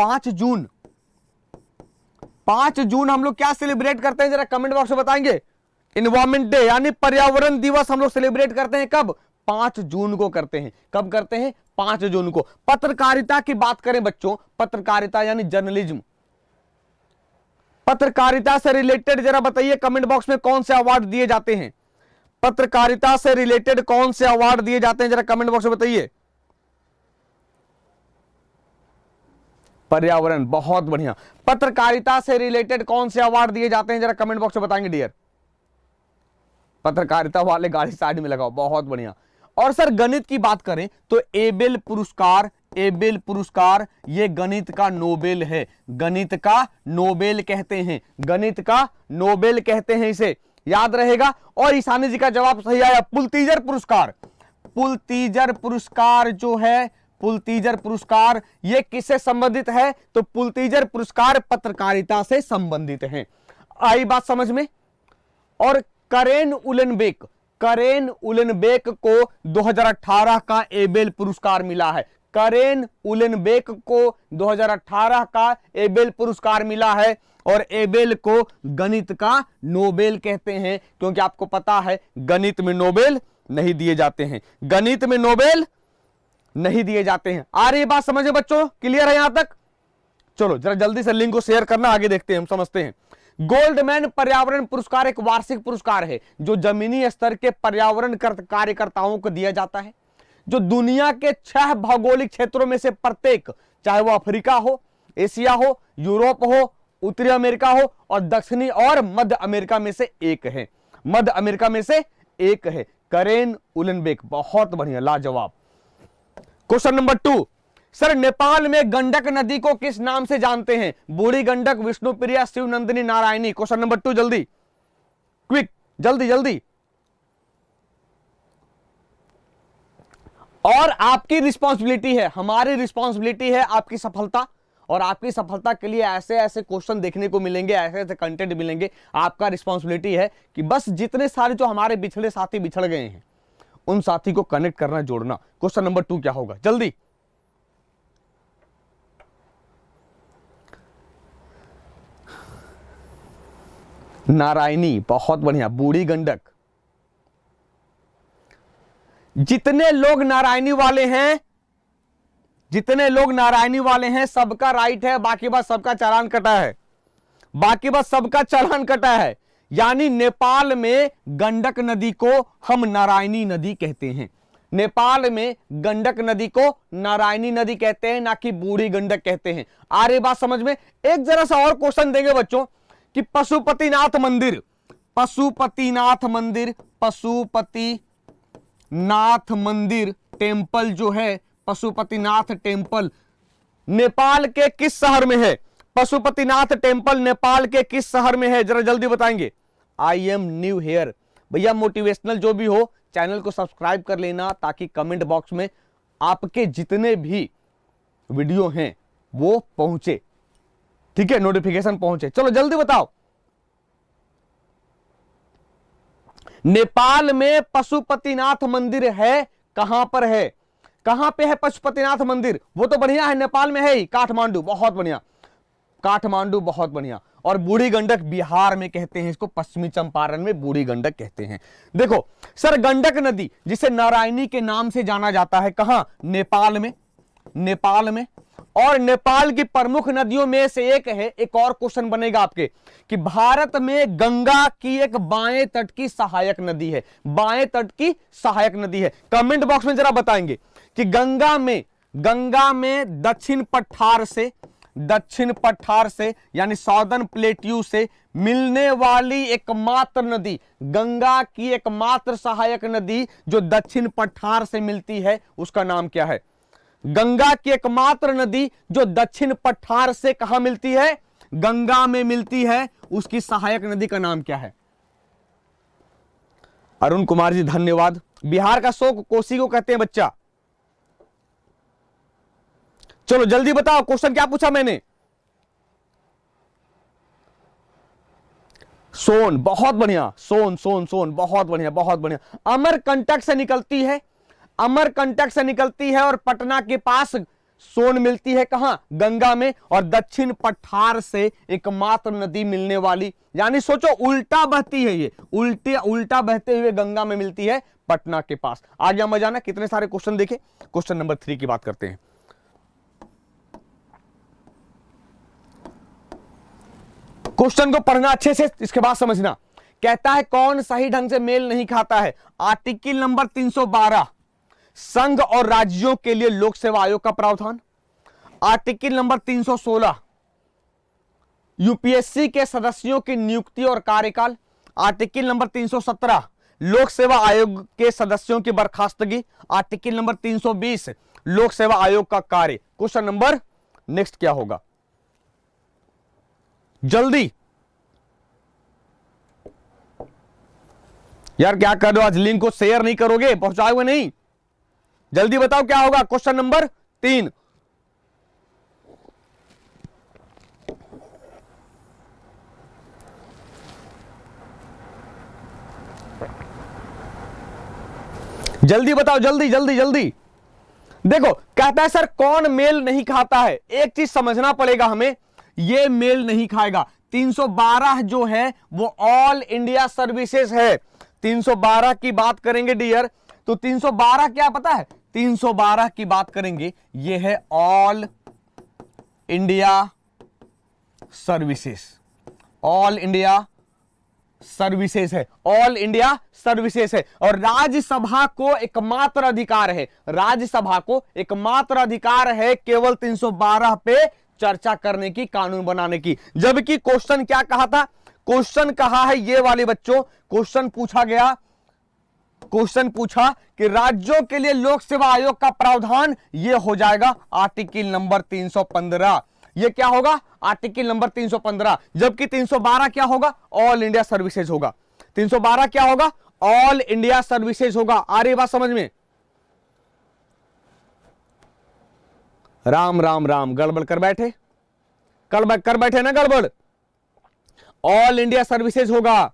5 जून, 5 जून हम लोग क्या सेलिब्रेट करते हैं, जरा कमेंट बॉक्स में बताएंगे। एनवायरमेंट डे यानी पर्यावरण दिवस हम लोग सेलिब्रेट करते हैं कब, 5 जून को करते हैं। कब करते हैं, 5 जून को। पत्रकारिता की बात करें बच्चों, पत्रकारिता यानी जर्नलिज्म, पत्रकारिता से रिलेटेड जरा बताइए कमेंट बॉक्स में कौन से अवार्ड दिए जाते हैं, पत्रकारिता से रिलेटेड कौन से अवार्ड दिए जाते हैं, जरा कमेंट बॉक्स में बताइए। पर्यावरण, बहुत बढ़िया। पत्रकारिता से रिलेटेड कौन से अवार्ड दिए जाते हैं, जरा कमेंट बॉक्स में बताएंगे डियर। पत्रकारिता वाले गाड़ी साइड में लगाओ, बहुत बढ़िया। और सर गणित की बात करें तो एबेल पुरस्कार, एबेल पुरस्कार ये गणित का नोबेल है, गणित का नोबेल कहते हैं, गणित का नोबेल कहते हैं इसे, याद रहेगा। और ईशानी जी का जवाब सही आया, पुलतीजर पुरस्कार। पुलतीजर पुरस्कार जो है, पुलतीजर पुरस्कार ये किससे संबंधित है, तो पुलतीजर पुरस्कार पत्रकारिता से संबंधित है। आई बात समझ में। और करेन उलेनबेक, करेन उलेनबेक को 2018 का एबेल पुरस्कार मिला है, करेन उलेनबेक को 2018 का एबेल पुरस्कार मिला है। और एबेल को गणित का नोबेल कहते हैं, क्योंकि आपको पता है गणित में नोबेल नहीं दिए जाते हैं, गणित में नोबेल नहीं दिए जाते हैं। आ रही बात समझे बच्चों, क्लियर है यहां तक? चलो जरा जल्दी से लिंक को शेयर करना, आगे देखते हैं, हम समझते हैं। गोल्डमैन पर्यावरण पुरस्कार एक वार्षिक पुरस्कार है जो जमीनी स्तर के पर्यावरण कार्यकर्ताओं को दिया जाता है, जो दुनिया के 6 भौगोलिक क्षेत्रों में से प्रत्येक, चाहे वो अफ्रीका हो, एशिया हो, यूरोप हो, उत्तरी अमेरिका हो और दक्षिणी और मध्य अमेरिका में से एक है, मध्य अमेरिका में से एक है। करेन उलेनबेक, बहुत बढ़िया, लाजवाब। क्वेश्चन नंबर 2, सर नेपाल में गंडक नदी को किस नाम से जानते हैं? बूढ़ी गंडक, विष्णुप्रिया, शिवनंदिनी, नारायणी। क्वेश्चन नंबर 2 जल्दी, क्विक, जल्दी जल्दी। और आपकी रिस्पॉन्सिबिलिटी है, हमारी रिस्पॉन्सिबिलिटी है आपकी सफलता, और आपकी सफलता के लिए ऐसे ऐसे क्वेश्चन देखने को मिलेंगे, ऐसे ऐसे कंटेंट मिलेंगे। आपका रिस्पॉन्सिबिलिटी है कि बस जितने सारे जो हमारे बिछड़े साथी बिछड़ गए हैं उन साथी को कनेक्ट करना, जोड़ना। क्वेश्चन नंबर 2 क्या होगा, जल्दी। नारायणी, बहुत बढ़िया। बूढ़ी गंडक, जितने लोग नारायणी वाले हैं, जितने लोग नारायणी वाले हैं सबका राइट है, बाकी बस सबका चालान कटा है, बाकी बस सबका चालान कटा है। यानी नेपाल में गंडक नदी को हम नारायणी नदी कहते हैं, नेपाल में गंडक नदी को नारायणी नदी कहते हैं, ना कि बूढ़ी गंडक कहते हैं। आ रही बात समझ में? एक जरा सा और क्वेश्चन देंगे बच्चों कि पशुपतिनाथ मंदिर, पशुपतिनाथ मंदिर, पशुपतिनाथ मंदिर टेम्पल जो है, पशुपतिनाथ टेम्पल नेपाल के किस शहर में है? पशुपतिनाथ टेम्पल नेपाल के किस शहर में है, जरा जल्दी बताएंगे। I am new here. भैया मोटिवेशनल जो भी हो चैनल को सब्सक्राइब कर लेना, ताकि कमेंट बॉक्स में आपके जितने भी वीडियो हैं वो पहुंचे, ठीक है, नोटिफिकेशन पहुंचे। चलो जल्दी बताओ। नेपाल में पशुपतिनाथ मंदिर है, कहां पर है? कहां पे है पशुपतिनाथ मंदिर? वो तो बढ़िया है, नेपाल में है ही, काठमांडू, बहुत बढ़िया, काठमांडू, बहुत बढ़िया। और बूढ़ी गंडक बिहार में कहते हैं इसको, पश्चिमी चंपारण में बूढ़ी गंडक कहते हैं। देखो सर, गंडक नदी जिसे नारायणी के नाम से जाना जाता है, कहां? नेपाल में, नेपाल में। और नेपाल की प्रमुख नदियों में से एक है। एक और क्वेश्चन बनेगा आपके कि भारत में गंगा की एक बाएं तट की सहायक नदी है, बाएं तट की सहायक नदी है। कमेंट बॉक्स में जरा बताएंगे कि गंगा में दक्षिण पठार से यानी साउदर्न प्लेट्यू से मिलने वाली एकमात्र नदी, गंगा की एकमात्र सहायक नदी जो दक्षिण पठार से मिलती है, उसका नाम क्या है? गंगा की एकमात्र नदी जो दक्षिण पठार से कहां मिलती है? गंगा में मिलती है, उसकी सहायक नदी का नाम क्या है? अरुण कुमार जी धन्यवाद। बिहार का शोक कोसी को कहते हैं बच्चा। चलो जल्दी बताओ, क्वेश्चन क्या पूछा मैंने? सोन, बहुत बढ़िया, सोन, बहुत बढ़िया, बहुत बढ़िया। अमरकंटक से निकलती है, अमरकंटक से निकलती है और पटना के पास सोन मिलती है कहां? गंगा में। और दक्षिण पठार से एकमात्र नदी मिलने वाली, यानी सोचो उल्टा बहती है, ये उल्टा बहते हुए गंगा में मिलती है पटना के पास। आ गया मजा ना? कितने सारे क्वेश्चन देखे। क्वेश्चन नंबर 3 की बात करते हैं। क्वेश्चन को पढ़ना अच्छे से, इसके बाद समझना। कहता है कौन सही ढंग से मेल नहीं खाता है? आर्टिकल नंबर 312 संघ और राज्यों के लिए लोक सेवा आयोग का प्रावधान, आर्टिकल नंबर 316 यूपीएससी के सदस्यों की नियुक्ति और कार्यकाल, आर्टिकल नंबर 317 लोक सेवा आयोग के सदस्यों की बर्खास्तगी, आर्टिकल नंबर 320 लोक सेवा आयोग का कार्य। क्वेश्चन नंबर नेक्स्ट क्या होगा? जल्दी यार, क्या कर रहे हो आज? लिंक को शेयर नहीं करोगे, पहुंचाओगे नहीं? जल्दी बताओ क्या होगा? Question number 3। जल्दी बताओ, जल्दी जल्दी जल्दी। देखो कहता है सर कौन मेल नहीं खाता है। एक चीज समझना पड़ेगा हमें, ये मेल नहीं खाएगा। 312 जो है वो ऑल इंडिया सर्विसेज है। 312 की बात करेंगे डियर, तो 312 क्या पता है? 312 की बात करेंगे, ये है all India services. All India services है, ऑल इंडिया सर्विसेज है। और राज्यसभा को एकमात्र अधिकार है, राज्यसभा को एकमात्र अधिकार है केवल 312 पे चर्चा करने की, कानून बनाने की। जबकि क्वेश्चन क्या कहा था? क्वेश्चन कहा है ये वाले बच्चों, क्वेश्चन पूछा गया, क्वेश्चन पूछा कि राज्यों के लिए लोक सेवा आयोग का प्रावधान, ये हो जाएगा आर्टिकल नंबर 315। ये क्या होगा? Article number 315। जबकि 312 क्या होगा? ऑल इंडिया सर्विसेज होगा। 312 क्या होगा? ऑल इंडिया सर्विसेज होगा। आ रही बात समझ में? राम राम राम, गड़बड़ कर बैठे, कर बैठे ना गड़बड़। ऑल इंडिया सर्विसेज होगा।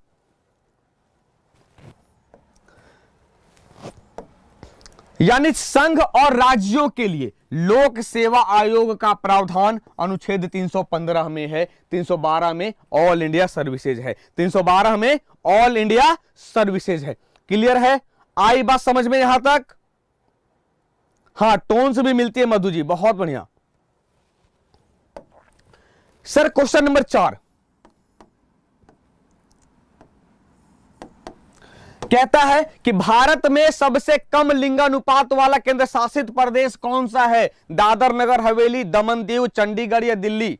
यानी संघ और राज्यों के लिए लोक सेवा आयोग का प्रावधान अनुच्छेद 315 में है, 312 में ऑल इंडिया सर्विसेज है, 312 में ऑल इंडिया सर्विसेज है। क्लियर है? आई बात समझ में यहां तक? हाँ, टोन से भी मिलती है मधु जी, बहुत बढ़िया। सर क्वेश्चन नंबर 4 कहता है कि भारत में सबसे कम लिंगानुपात वाला केंद्र शासित प्रदेश कौन सा है? दादर नगर हवेली, दमन दीव, चंडीगढ़ या दिल्ली?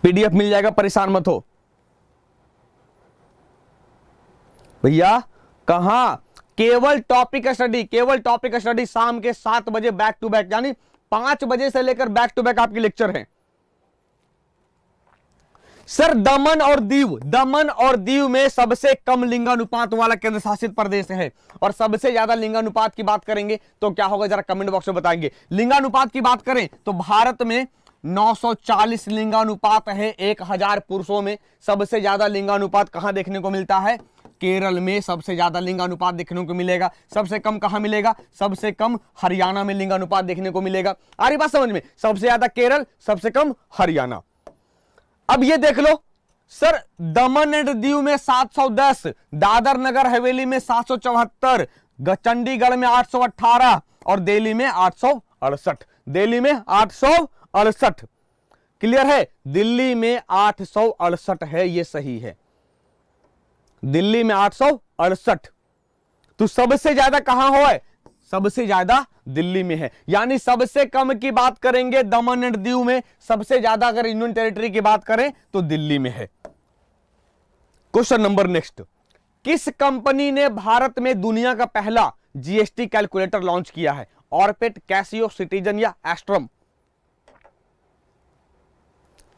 पीडीएफ मिल जाएगा, परेशान मत हो भैया। कहां? केवल टॉपिक स्टडी, केवल टॉपिक स्टडी। शाम के 7 बजे बैक टू बैक, यानी 5 बजे से लेकर बैक टू बैक आपके लेक्चर हैं। सर दमन और दीव में सबसे कम लिंगानुपात वाला केंद्र शासित प्रदेश है। और सबसे ज्यादा लिंगानुपात की बात करेंगे तो क्या होगा, जरा कमेंट बॉक्स में बताएंगे। लिंगानुपात की बात करें तो भारत में 940 लिंगानुपात है 1000 पुरुषों में। सबसे ज्यादा लिंगानुपात कहां देखने को मिलता है? केरल में सबसे ज्यादा लिंगानुपात देखने को मिलेगा। सबसे कम कहां मिलेगा? सबसे कम हरियाणा में लिंगानुपात देखने को मिलेगा। आ रही बात समझ में? सबसे ज्यादा केरल, सबसे कम हरियाणा। अब ये देख लो सर, दमन एंड दीव में 710, दादर नगर हवेली में 774, चंडीगढ़ में 818 और दिल्ली में 868। दिल्ली में 868। क्लियर है? दिल्ली में 868 है, ये सही है। दिल्ली में 868। तो सबसे ज्यादा कहां हो है? सबसे ज्यादा दिल्ली में है। यानी सबसे कम की बात करेंगे दमन एंड दीव में, सबसे ज्यादा अगर यूनियन टेरिटरी की बात करें तो दिल्ली में है। क्वेश्चन नंबर नेक्स्ट, किस कंपनी ने भारत में दुनिया का पहला जीएसटी कैलकुलेटर लॉन्च किया है? ऑर्बिट, कैसियो, सिटीजन या एस्ट्रम?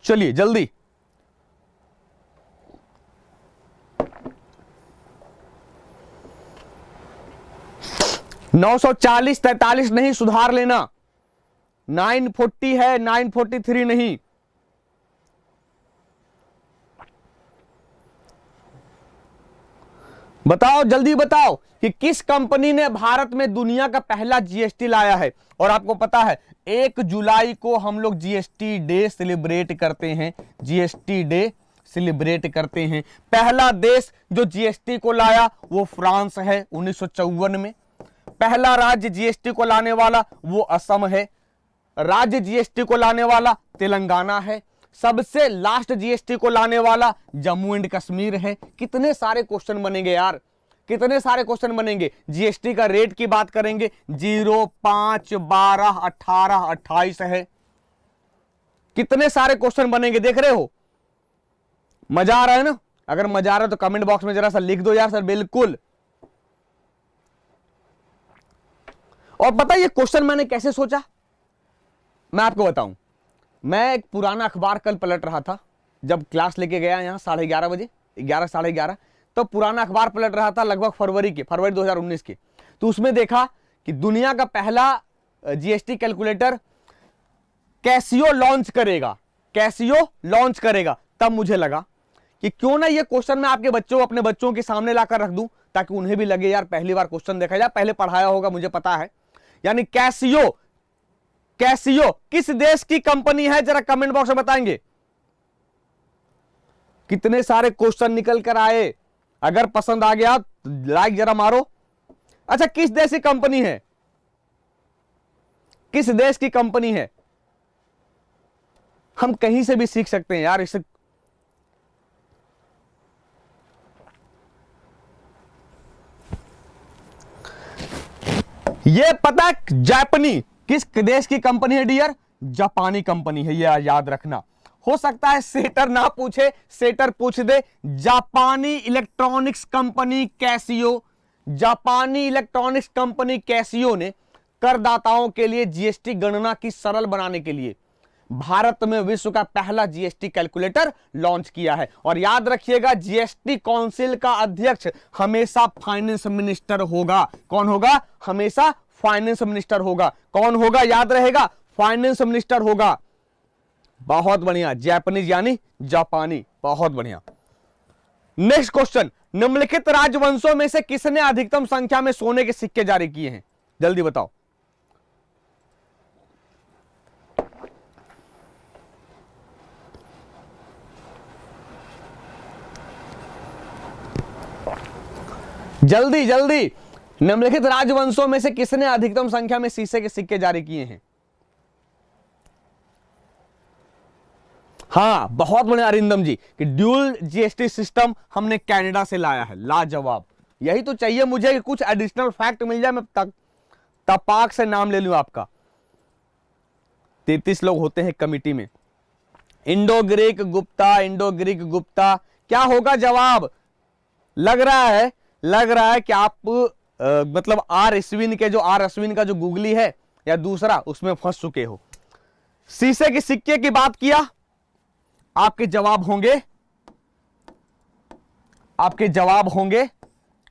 चलिए जल्दी। नौ 940 43 नहीं, सुधार लेना। 940 है, 943 नहीं। बताओ, जल्दी बताओ कि किस कंपनी ने भारत में दुनिया का पहला जीएसटी लाया है। और आपको पता है 1 जुलाई को हम लोग जीएसटी डे सेलिब्रेट करते हैं, जीएसटी डे सेलिब्रेट करते हैं। पहला देश जो जीएसटी को लाया वो फ्रांस है 1954 में। पहला राज्य जीएसटी को लाने वाला वो असम है। राज्य जीएसटी को लाने वाला तेलंगाना है। सबसे लास्ट जीएसटी को लाने वाला जम्मू एंड कश्मीर है। कितने सारे क्वेश्चन बनेंगे यार, कितने सारे क्वेश्चन बनेंगे। जीएसटी का रेट की बात करेंगे 0, 5, 12, 18, 28 है। कितने सारे क्वेश्चन बनेंगे, देख रहे हो। मजा आ रहा है ना? अगर मजा आ रहा है तो कमेंट बॉक्स में जरा सा लिख दो यार। सर बिल्कुल। और पता है ये क्वेश्चन मैंने कैसे सोचा, मैं आपको बताऊं। मैं एक पुराना अखबार कल पलट रहा था, जब क्लास लेके गया यहाँ 11:30 बजे, 11 साढ़े 11, तो पुराना अखबार पलट रहा था लगभग फरवरी 2019 के। तो उसमें देखा कि दुनिया का पहला जीएसटी कैलकुलेटर कैसियो लॉन्च करेगा, कैसियो लॉन्च करेगा। तब मुझे लगा कि क्यों ना ये क्वेश्चन मैं आपके बच्चों, अपने बच्चों के सामने लाकर रख दूं, ताकि उन्हें भी लगे यार पहली बार क्वेश्चन देखा जाए। पहले पढ़ाया होगा मुझे पता है। यानी कैसियो, कैसियो किस देश की कंपनी है, जरा कमेंट बॉक्स में बताएंगे। कितने सारे क्वेश्चन निकल कर आए। अगर पसंद आ गया लाइक जरा मारो। अच्छा, किस देश की कंपनी है, किस देश की कंपनी है। हम कहीं से भी सीख सकते हैं यार इसे। ये पता जापानी किस देश की कंपनी है डियर? जापानी कंपनी है, ये याद रखना। हो सकता है सेटर ना पूछे, सेटर पूछ दे। जापानी इलेक्ट्रॉनिक्स कंपनी कैसियो, जापानी इलेक्ट्रॉनिक्स कंपनी कैसियो ने करदाताओं के लिए जीएसटी गणना की सरल बनाने के लिए भारत में विश्व का पहला जीएसटी कैलकुलेटर लॉन्च किया है। और याद रखिएगा जीएसटी काउंसिल का अध्यक्ष हमेशा फाइनेंस मिनिस्टर होगा। कौन होगा? हमेशा फाइनेंस मिनिस्टर होगा। कौन होगा? याद रहेगा, फाइनेंस मिनिस्टर होगा। बहुत बढ़िया, जापानीज यानी जापानी, बहुत बढ़िया। नेक्स्ट क्वेश्चन, निम्नलिखित राजवंशों में से किसने अधिकतम संख्या में सोने के सिक्के जारी किए हैं? जल्दी बताओ। जल्दी जल्दी, निम्नलिखित राजवंशों में से किसने अधिकतम संख्या में शीशे के सिक्के जारी किए हैं? हाँ, बहुत बढ़िया अरिंदम जी कि ड्यूल जीएसटी सिस्टम हमने कनाडा से लाया है। लाजवाब, यही तो चाहिए मुझे कि कुछ एडिशनल फैक्ट मिल जाए, मैं तपाक से नाम ले लूं आपका। 33 लोग होते हैं कमिटी में। Indo Greek Gupta, Indo Greek Gupta, क्या होगा जवाब? लग रहा है कि आप मतलब आर अश्विन का जो गूगली है या दूसरा, उसमें फंस चुके हो। शीशे के सिक्के की बात किया, आपके जवाब होंगे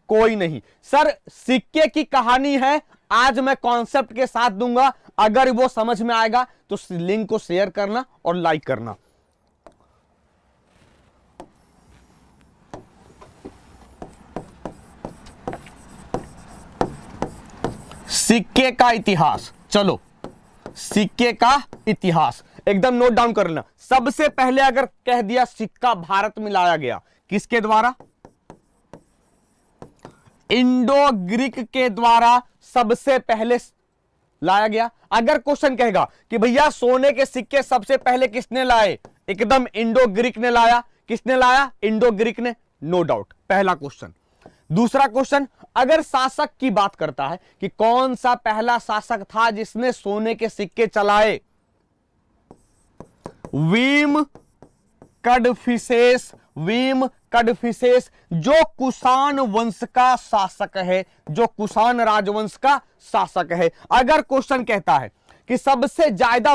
कोई नहीं। सर सिक्के की कहानी है, आज मैं कॉन्सेप्ट के साथ दूंगा। अगर वो समझ में आएगा तो लिंक को शेयर करना और लाइक करना। सिक्के का इतिहास, चलो सिक्के का इतिहास एकदम नोट डाउन कर लेना। सबसे पहले अगर कह दिया सिक्का भारत में लाया गया, किसके द्वारा? इंडो ग्रीक के द्वारा सबसे पहले लाया गया। अगर क्वेश्चन कहेगा कि भैया सोने के सिक्के सबसे पहले किसने लाए, एकदम इंडो ग्रीक ने लाया। किसने लाया? इंडो ग्रीक ने, नो डाउट, पहला क्वेश्चन। दूसरा क्वेश्चन, अगर शासक की बात करता है कि कौन सा पहला शासक था जिसने सोने के सिक्के चलाए? वीम कड़फिसेस, जो कुषाण वंश का शासक है, जो कुषाण राजवंश का शासक है। अगर क्वेश्चन कहता है कि सबसे ज्यादा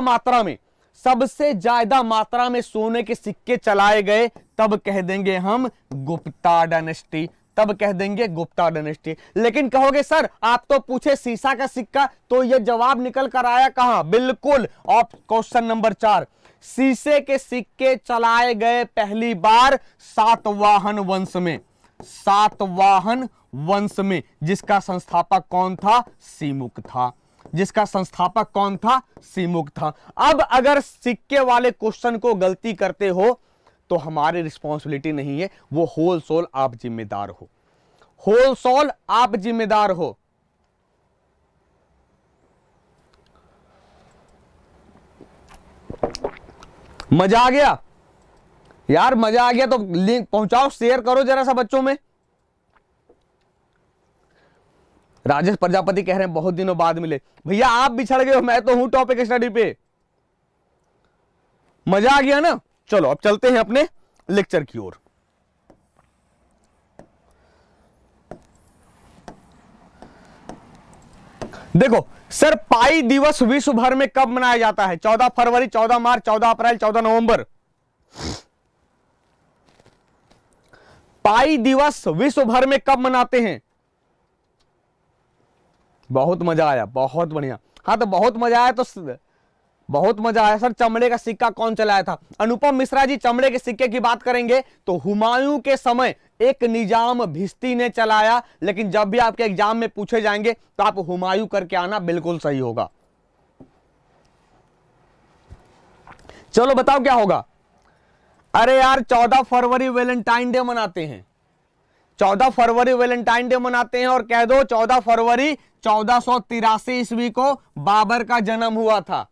मात्रा में सोने के सिक्के चलाए गए, तब कह देंगे हम गुप्ता डायनेस्टी, तब कह देंगे गुप्ता डायनेस्टी। लेकिन कहोगे सर आप तो पूछे शीशा का सिक्का, तो यह जवाब निकल कर आया कहां? बिल्कुल, और क्वेश्चन नंबर 4, शीशे के सिक्के चलाए गए पहली बार सातवाहन वंश में। सातवाहन वंश में, जिसका संस्थापक कौन था? सीमुक था। जिसका संस्थापक कौन था? सीमुक था। अब अगर सिक्के वाले क्वेश्चन को गलती करते हो तो हमारी रिस्पॉन्सिबिलिटी नहीं है, वो होल सोल आप जिम्मेदार हो, होल सोल आप जिम्मेदार हो। मजा आ गया यार, मजा आ गया तो लिंक पहुंचाओ, शेयर करो जरा सा बच्चों में। राजेश प्रजापति कह रहे हैं बहुत दिनों बाद मिले। भैया आप बिछड़ गए हो, मैं तो हूं टॉपिक स्टडी पे। मजा आ गया ना? चलो अब चलते हैं अपने लेक्चर की ओर। देखो सर, पाई दिवस विश्व भर में कब मनाया जाता है? 14 फरवरी, 14 मार्च, 14 अप्रैल, 14 नवंबर। पाई दिवस विश्व भर में कब मनाते हैं? बहुत मजा आया, बहुत बढ़िया। हाँ तो बहुत मजा आया तो बहुत मजा आया। सर चमड़े का सिक्का कौन चलाया था? अनुपम मिश्रा जी, चमड़े के सिक्के की बात करेंगे तो हुमायूं के समय एक निजाम भिस्ती ने चलाया, लेकिन जब भी आपके एग्जाम में पूछे जाएंगे तो आप हुमायूं करके आना, बिल्कुल सही होगा। चलो बताओ क्या होगा? अरे यार 14 फरवरी वैलेंटाइन डे मनाते हैं, 14 फरवरी वैलेंटाइन डे मनाते हैं, और कह दो 14 फरवरी 1483 ईस्वी को बाबर का जन्म हुआ था।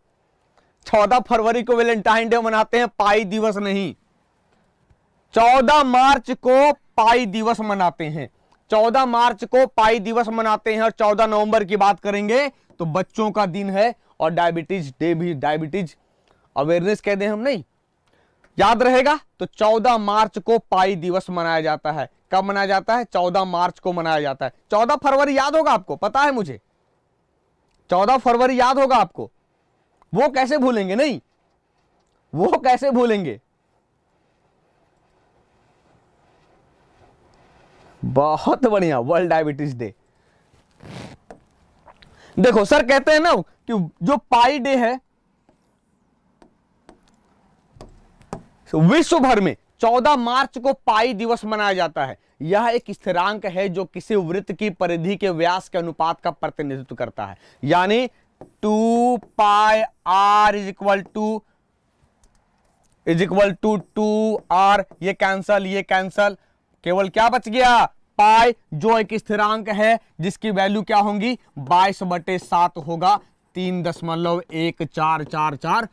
14 फरवरी को वैलेंटाइन डे मनाते हैं, पाई दिवस नहीं। 14 मार्च को पाई दिवस मनाते हैं, 14 मार्च को पाई दिवस मनाते हैं। और 14 नवंबर की बात करेंगे तो बच्चों का दिन है, और डायबिटीज डे भी, डायबिटीज अवेयरनेस कहते हैं हम, नहीं याद रहेगा? तो 14 मार्च को पाई दिवस मनाया जाता है। कब मनाया जाता है? 14 मार्च को मनाया जाता है। 14 फरवरी याद होगा आपको, पता है मुझे, 14 फरवरी याद होगा आपको, वो कैसे भूलेंगे? नहीं वो कैसे भूलेंगे? बहुत बढ़िया, वर्ल्ड डायबिटीज डे। देखो सर कहते हैं ना कि जो पाई डे है विश्व भर में 14 मार्च को पाई दिवस मनाया जाता है। यह एक स्थिरांक है जो किसी वृत्त की परिधि के व्यास के अनुपात का प्रतिनिधित्व करता है, यानी 2 pi r is equal to 2 r. ये कैंसल, केवल क्या बच गया? पाई, जो एक स्थिरांक है जिसकी वैल्यू क्या होगी? 22/7 होगा। 3.1444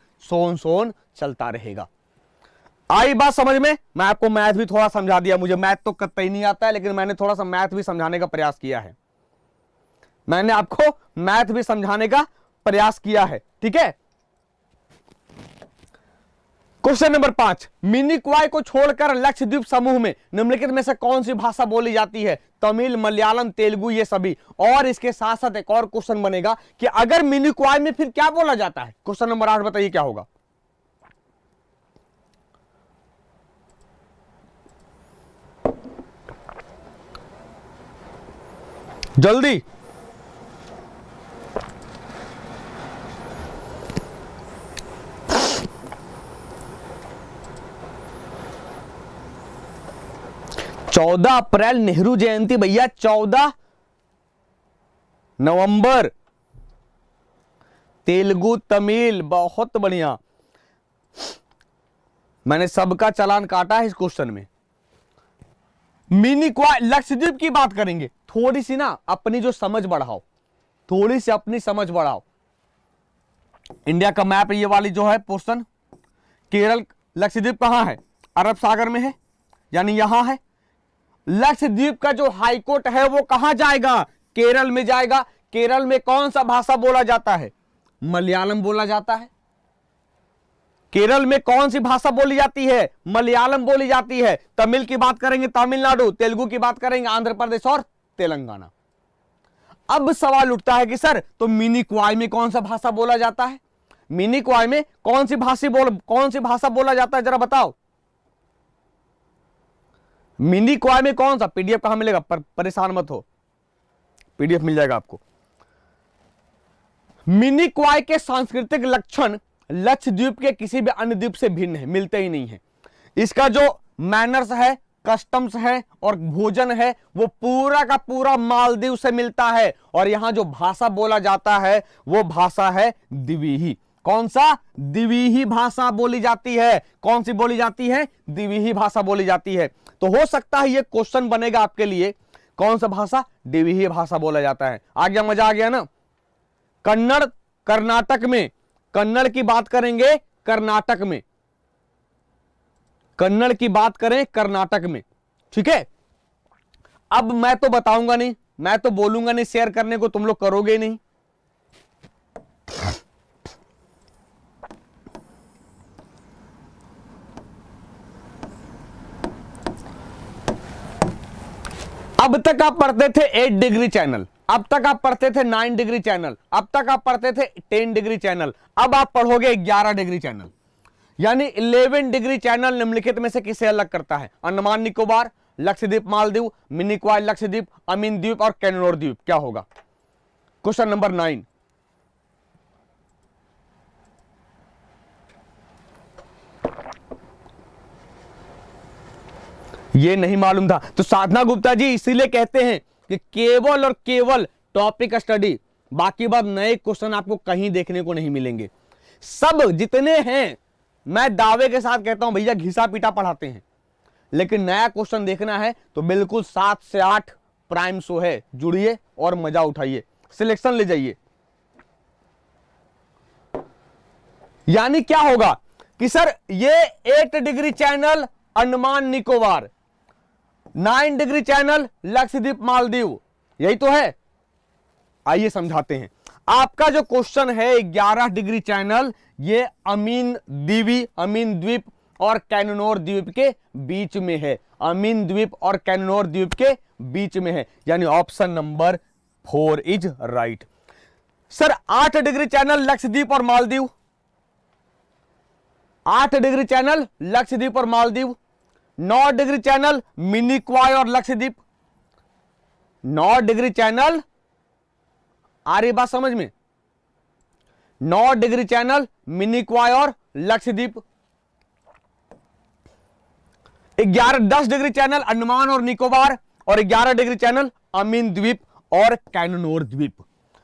सोन चलता रहेगा। आई बात समझ में? मैं आपको मैथ भी थोड़ा समझा दिया, मुझे मैथ तो कतई नहीं आता है, लेकिन मैंने थोड़ा सा मैथ भी समझाने का प्रयास किया है। मैंने आपको मैथ भी समझाने का प्रयास किया है, ठीक है। क्वेश्चन नंबर 5, मिनिकॉय को छोड़कर लक्षद्वीप समूह में निम्नलिखित में से कौन सी भाषा बोली जाती है? तमिल, मलयालम, तेलुगु, ये सभी। और इसके साथ साथ एक और क्वेश्चन बनेगा कि अगर मिनिकॉय में फिर क्या बोला जाता है? क्वेश्चन नंबर 8 बताइए क्या होगा? जल्दी। चौदह अप्रैल नेहरू जयंती भैया, 14 नवंबर तेलुगु, तमिल। बहुत बढ़िया, मैंने सबका चालान काटा है इस क्वेश्चन में। मिनिकॉय, लक्षद्वीप की बात करेंगे, थोड़ी सी ना अपनी जो समझ बढ़ाओ, थोड़ी सी अपनी समझ बढ़ाओ। इंडिया का मैप ये वाली जो है पोर्शन, केरल, लक्षद्वीप कहां है? अरब सागर में है, यानी यहां है। लक्षद्वीप का जो हाईकोर्ट है वो कहां जाएगा? केरल में जाएगा। केरल में कौन सा भाषा बोला जाता है? मलयालम बोला जाता है। केरल में कौन सी भाषा बोली जाती है? मलयालम बोली जाती है। तमिल की बात करेंगे तमिलनाडु, तेलुगु की बात करेंगे आंध्र प्रदेश और तेलंगाना। अब सवाल उठता है कि सर तो मिनिकॉय में कौन सा भाषा बोला जाता है? मिनिकॉय में कौन सी भाषा बोला जाता है, जरा बताओ। मिनिकॉय में कौन सा? पीडीएफ कहां मिलेगा? परेशान मत हो, पीडीएफ मिल जाएगा आपको। मिनिकॉय के सांस्कृतिक लक्षण लक्षद्वीप के किसी भी अन्य द्वीप से भिन्न है, मिलते ही नहीं है। इसका जो मैनर्स है, कस्टम्स है और भोजन है वो पूरा का पूरा मालदीव से मिलता है। और यहां जो भाषा बोला जाता है वो भाषा है दिवीही। कौन सा? दिवीही भाषा बोली जाती है। कौन सी बोली जाती है? दिवीही भाषा बोली जाती है। तो हो सकता है ये क्वेश्चन बनेगा आपके लिए, कौन सा भाषा? दिवीही भाषा बोला जाता है। आ गया, मजा आ गया ना। कन्नड़ कर्नाटक में, कन्नड़ की बात करेंगे कर्नाटक में, कन्नड़ की बात करें कर्नाटक में, ठीक है। अब मैं तो बताऊंगा नहीं, मैं तो बोलूंगा नहीं, शेयर करने को तुम लोग करोगे नहीं। अब तक आप पढ़ते थे 8 डिग्री चैनल, अब तक आप पढ़ते थे 9 डिग्री चैनल, अब तक आप पढ़ते थे 10 डिग्री चैनल, अब आप पढ़ोगे 11 डिग्री चैनल। यानी 11 डिग्री चैनल निम्नलिखित में से किसे अलग करता है? अंडमान निकोबार, लक्षद्वीप मालदीव, मिनिकॉय लक्षद्वीप, अमीन द्वीप और कैनोर द्वीप। क्या होगा? Question number 9। ये नहीं मालूम था तो साधना गुप्ता जी इसीलिए कहते हैं कि केवल और केवल टॉपिक स्टडी, बाकी बात नए क्वेश्चन आपको कहीं देखने को नहीं मिलेंगे। सब जितने हैं मैं दावे के साथ कहता हूं भैया घिसा पीटा पढ़ाते हैं, लेकिन नया क्वेश्चन देखना है तो बिल्कुल 7 से 8 प्राइम शो है, जुड़िए और मजा उठाइए, सिलेक्शन ले जाइए। यानी क्या होगा कि सर ये 8 degree channel Andaman Nicobar, 9 degree channel Lakshadweep Maldives, यही तो है। आइए समझाते हैं। आपका जो क्वेश्चन है 11 डिग्री चैनल, ये अमीन द्वीप और कैनोर द्वीप के बीच में है, अमीन द्वीप और कैनोर द्वीप के बीच में है, यानी option number 4 is right. Sir 8 degree channel Lakshadweep और मालदीव, 8 डिग्री चैनल लक्षद्वीप और मालदीव, 9 डिग्री चैनल मिनिकॉय और लक्षद्वीप, 9 डिग्री चैनल, आ रही बात समझ में? 9 डिग्री चैनल मिनिकॉय और लक्षद्वीप, 10 डिग्री चैनल अंडमान और निकोबार और 11 डिग्री चैनल अमीन द्वीप और कैनोर द्वीप।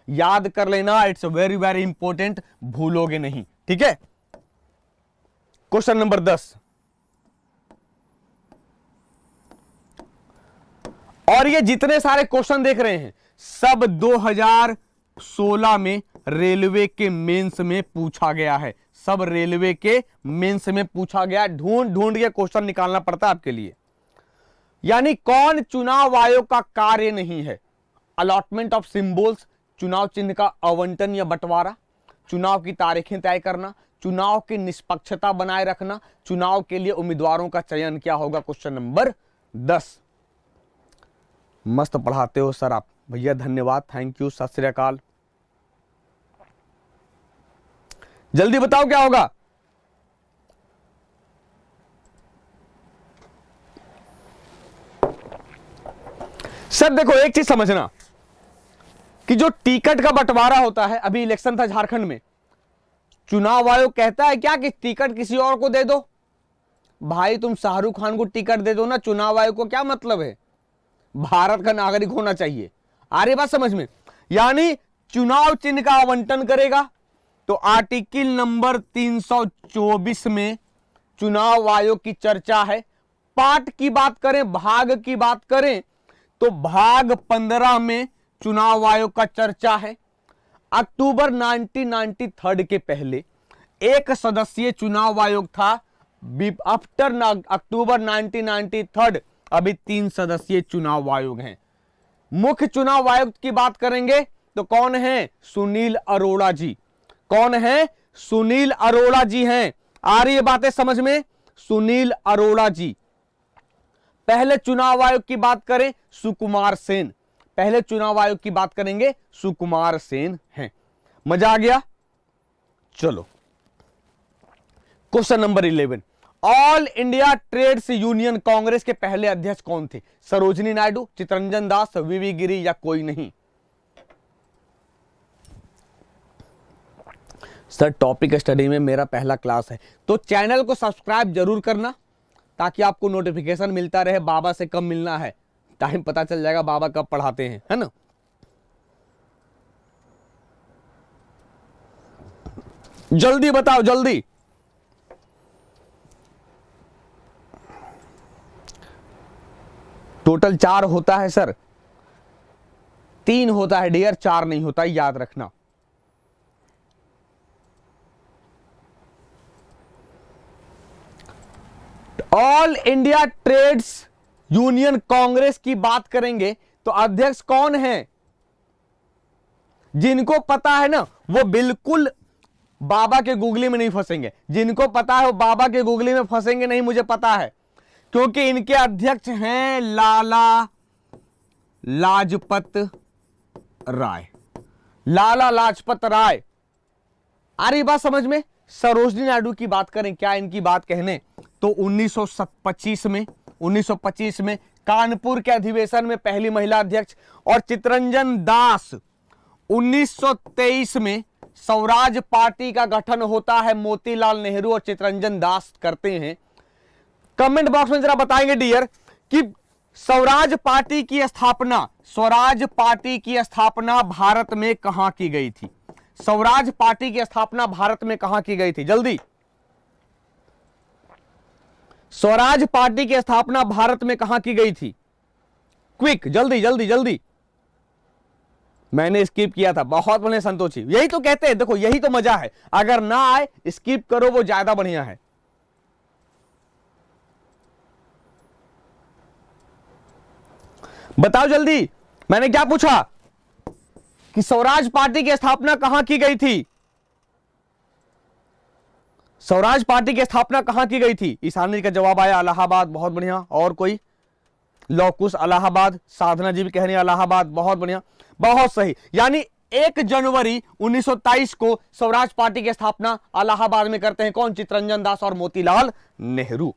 याद कर लेना, इट्स वेरी वेरी इंपॉर्टेंट, भूलोगे नहीं, ठीक है। क्वेश्चन नंबर 10, और ये जितने सारे क्वेश्चन देख रहे हैं सब 2016 में रेलवे के मेंस में पूछा गया है, सब रेलवे के मेंस में पूछा गया। ढूंढ ढूंढ के क्वेश्चन निकालना पड़ता है आपके लिए। यानी कौन चुनाव आयोग का कार्य नहीं है? अलॉटमेंट ऑफ सिंबल्स, चुनाव चिन्ह का आवंटन या बंटवारा, चुनाव की तारीखें तय करना, चुनाव की निष्पक्षता बनाए रखना, चुनाव के लिए उम्मीदवारों का चयन। क्या होगा? Question number 10। मस्त पढ़ाते हो सर आप, भैया धन्यवाद, थैंक यू, सत श्री अकाल। जल्दी बताओ क्या होगा? सर देखो एक चीज समझना कि जो टिकट का बंटवारा होता है, अभी इलेक्शन था झारखंड में, चुनाव आयोग कहता है क्या कि टिकट किसी और को दे दो? भाई तुम शाहरुख खान को टिकट दे दो ना, चुनाव आयोग को क्या मतलब है? भारत का नागरिक होना चाहिए। आ रही बात समझ में? यानी चुनाव चिन्ह का आवंटन करेगा। तो आर्टिकल नंबर 324 में चुनाव आयोग की चर्चा है। पार्ट की बात करें, भाग की बात करें, तो भाग 15 में चुनाव आयोग का चर्चा है। अक्टूबर 1993 के पहले एक सदस्यीय चुनाव आयोग था। आफ्टर अक्टूबर 1993 अभी 3 सदस्यीय चुनाव आयोग हैं। मुख्य चुनाव आयुक्त की बात करेंगे तो कौन है? सुनील अरोड़ा जी। कौन है? सुनील अरोड़ा जी हैं। आ रही है बातें समझ में? सुनील अरोड़ा जी। पहले चुनाव आयोग की बात करें, सुकुमार सेन। पहले चुनाव आयोग की बात करेंगे, सुकुमार सेन हैं। मजा आ गया? चलो question number 11, All India Trades Union Congress के पहले अध्यक्ष कौन थे? सरोजिनी नायडू, चितरंजन दास, वीवी गिरी या कोई नहीं? सर टॉपिक स्टडी में मेरा पहला क्लास है, तो चैनल को सब्सक्राइब जरूर करना, ताकि आपको नोटिफिकेशन मिलता रहे बाबा से कब मिलना है, टाइम पता चल जाएगा बाबा कब पढ़ाते हैं, है ना। जल्दी बताओ जल्दी। टोटल 4 होता है सर, 3 होता है डियर, 4 नहीं होता, याद रखना। All India Trades Union Congress की बात करेंगे तो अध्यक्ष कौन है? जिनको पता है ना वो बिल्कुल बाबा के गुगली में नहीं फंसेंगे, जिनको पता है वो बाबा के गुगली में फंसेंगे नहीं, मुझे पता है, क्योंकि इनके अध्यक्ष हैं लाला लाजपत राय। लाला लाजपत राय, आ रही बात समझ में। सरोजनी नायडू की बात करें, क्या इनकी बात कहने, तो 1925 में कानपुर के अधिवेशन में पहली महिला अध्यक्ष, और चितरंजन दास 1923 में स्वराज पार्टी का गठन होता है, मोतीलाल नेहरू और चितरंजन दास करते हैं। कमेंट बॉक्स में जरा बताएंगे डियर कि स्वराज पार्टी की स्थापना भारत में कहां की गई थी? स्वराज पार्टी की स्थापना भारत में कहां की गई थी? जल्दी, स्वराज पार्टी की स्थापना भारत में कहां की गई थी? क्विक, जल्दी जल्दी जल्दी। मैंने स्किप किया था, बहुत बढ़िया संतोषी, यही तो कहते हैं, देखो यही तो मजा है, अगर ना आए स्किप करो, वो ज्यादा बढ़िया है। बताओ जल्दी, मैंने क्या पूछा कि स्वराज पार्टी की स्थापना कहां की गई थी? स्वराज पार्टी की स्थापना कहां की गई थी? ईशानी का जवाब आया इलाहाबाद, बहुत बढ़िया। और कोई? लौकुश इलाहाबाद, साधना जी भी कह रही है इलाहाबाद, बहुत बढ़िया, बहुत सही। यानी 1 जनवरी 1923 को स्वराज पार्टी की स्थापना इलाहाबाद में करते हैं कौन? चितरंजन दास और मोतीलाल नेहरू।